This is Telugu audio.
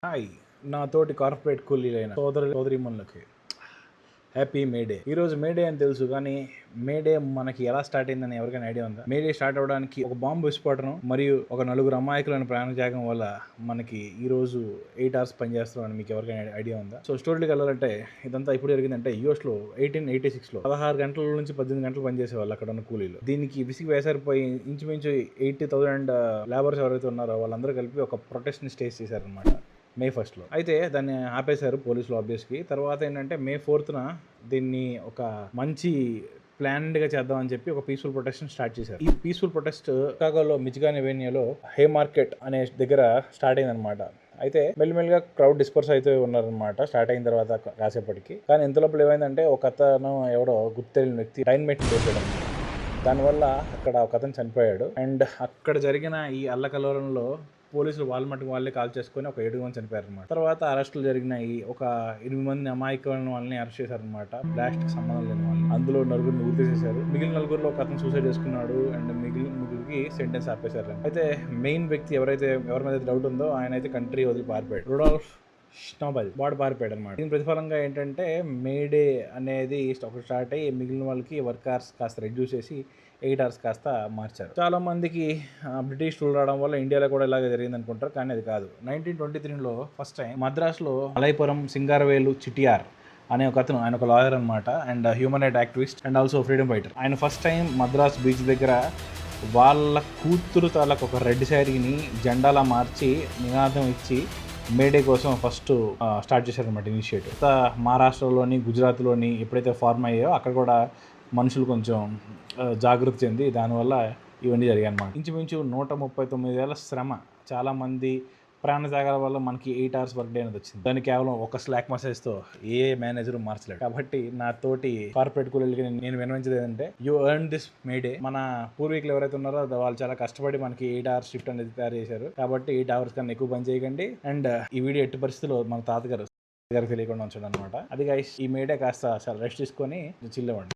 హాయ్, నా తోటి కార్పొరేట్ కూలీలైన సోదరిమణులకి హ్యాపీ మేడే. ఈరోజు మేడే అని తెలుసు, కానీ మేడే మనకి ఎలా స్టార్ట్ అయిందని ఎవరికైనా ఐడియా ఉందా? మేడే స్టార్ట్ అవడానికి ఒక బాంబు విస్ఫోటనం మరియు ఒక నలుగురు అమాయకులను ప్రాణత్యాగం వల్ల మనకి ఈ రోజు 8 hours పనిచేస్తాం అని మీకు ఎవరికైనా ఐడియా ఉందా? సో స్టోరీకి వెళ్ళాలంటే ఇదంతా ఇప్పుడు జరిగిందంటే యూఎస్లో 1886లో 16 గంటల నుంచి 18 గంటలు పనిచేసేవాళ్ళు అక్కడ ఉన్న కూలీలు. దీనికి విసిగి వేసారిపోయి ఇంచుమించు 80,000 లేబర్స్ ఎవరైతే ఉన్నారో వాళ్ళందరూ కలిపి ఒక ప్రొటెస్ట్ని స్టేజ్ చేశారనమాట May 1st. అయితే దాన్ని ఆపేశారు పోలీసులు ఆబ్వియస్లీ. తర్వాత ఏంటంటే May 4th దీన్ని ఒక మంచి ప్లాన్డ్గా చేద్దామని చెప్పి ఒక పీస్ఫుల్ ప్రొటెస్ట్ స్టార్ట్ చేశారు. ఈ పీస్ఫుల్ ప్రొటెస్ట్ చికాగోలో మిచిగాన్ ఎవెన్యూలో హే మార్కెట్ అనే దగ్గర స్టార్ట్ అయిందనమాట. అయితే మెల్లిమెల్లిగా క్రౌడ్ డిస్పర్స్ అయితే ఉన్నారనమాట స్టార్ట్ అయిన తర్వాత కాసేపటికి. కానీ ఇంతలోపల ఏమైందంటే ఒక అతను ఎవడో గుర్తెలిన వ్యక్తి డైనమైట్ వేసాడు. దానివల్ల అక్కడ ఒక అతను చనిపోయాడు. అండ్ అక్కడ జరిగిన ఈ అల్లకల్లోలంలో పోలీసులు వాళ్ళ మట్టుకు వాళ్ళే కాల్ చేసుకుని ఒక 7 మంది చనిపోయారు అనమాట. తర్వాత అరెస్టులు జరిగినాయి. ఒక 8 మంది అమాయకమైన వాళ్ళని అరెస్ట్ చేశారనమాట, బ్లాస్ట్కి సంబంధం లేని వాళ్ళని. అందులో 9 ఉరి తీసేశారు. మిగిలిన 9 ఒక అతను సూసైడ్ చేసుకున్నాడు. అండ్ మిగిలిన 3 సెంటెన్స్ ఆపేశారు. అయితే మెయిన్ వ్యక్తి ఎవరి మీద డౌట్ ఉందో ఆయన అయితే కంట్రీ వదిలి పారిపోయాడు. రుడాల్ఫ్ స్నోబెల్ వాడు పారిపోయాడు అనమాట. దీని ప్రతిఫలంగా ఏంటంటే మేడే అనేది ఒకటి స్టార్ట్ అయ్యి మిగిలిన వాళ్ళకి వర్క్ అవర్స్ కాస్త రెడ్యూస్ చేసి 8 hours కాస్త మార్చారు. చాలా మందికి బ్రిటిష్ రూల్ రావడం వల్ల ఇండియాలో కూడా ఇలాగే జరిగింది అనుకుంటారు, కానీ అది కాదు. 1923లో ఫస్ట్ టైం మద్రాసులో మలైపురం సింగారవేలు చిటియార్ అనే ఒక అతను, ఆయన ఒక లాయర్ అనమాట and human right activist and also freedom fighter. ఆయన ఫస్ట్ టైం మద్రాస్ బీచ్ దగ్గర వాళ్ళ కూతురు తాలకు ఒక రెడ్ శారీని జెండాలా మార్చి నినాదం ఇచ్చి మేడే కోసం ఫస్ట్ స్టార్ట్ చేశారనమాట ఇనిషియేటివ్. మహారాష్ట్రలోని గుజరాత్లోని ఎప్పుడైతే ఫార్మ్ అయ్యాయో అక్కడ కూడా మనుషులు కొంచెం జాగృతి చెంది దానివల్ల ఇవన్నీ జరిగాయి అన్నమాట. ఇంచుమించు 139 ఏళ్ల శ్రమ, చాలామంది ప్రాణత్యాగాల వల్ల మనకి 8 hours వర్క్ డే అనేది వచ్చింది. దాన్ని కేవలం ఒక స్లాక్ మెసేజ్తో ఏ మేనేజర్ మార్చలేడు. కాబట్టి నా తోటి కార్పొరేట్ కూలీలకి నేను వినవించేది ఏంటంటే యూ ఎర్న్ దిస్ మేడే. మన పూర్వీకులు ఎవరైతే ఉన్నారో వాళ్ళు చాలా కష్టపడి మనకి 8 hours షిఫ్ట్ అనేది తయారు చేశారు. కాబట్టి 8 hours కన్నా ఎక్కువ పని చేయకండి. అండ్ ఈ వీడియో ఎట్టి పరిస్థితుల్లో మన తాతగారికి తెలియకుండా ఉంచడం అనమాట. అది గైస్, ఈ మేడే కాస్త చాలా రెస్ట్ తీసుకొని చిల్ అవ్వండి.